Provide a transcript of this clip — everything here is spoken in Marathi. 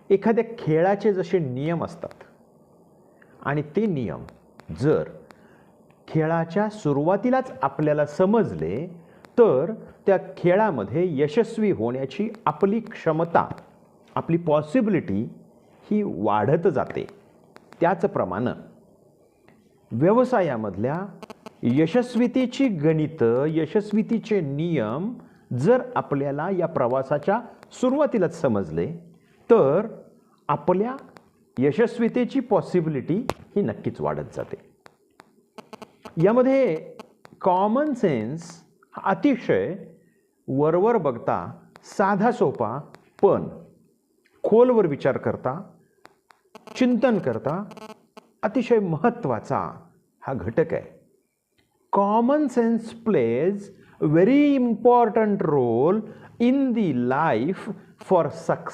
एखाद्या खेळाचे जसे नियम असतात आणि ते नियम जर खेळाच्या सुरुवातीलाच आपल्याला समजले तर त्या खेळामध्ये यशस्वी होण्याची आपली क्षमता, आपली पॉसिबिलिटी ही वाढत जाते. त्याचप्रमाणे व्यवसायामधल्या यशस्वीतेची गणितं, यशस्वीतेचे नियम जर आपल्याला या प्रवासाच्या सुरुवातीलाच समजले तर आपल्या यशस्वीतेची पॉसिबिलिटी ही नक्कीच वाढत जाते. यामध्ये कॉमन सेन्स हा अतिशय वरवर बघता साधा सोपा पण खोलवर विचार करता, चिंतन करता अतिशय महत्त्वाचा हा घटक आहे. Common sense plays very important role in the life for success.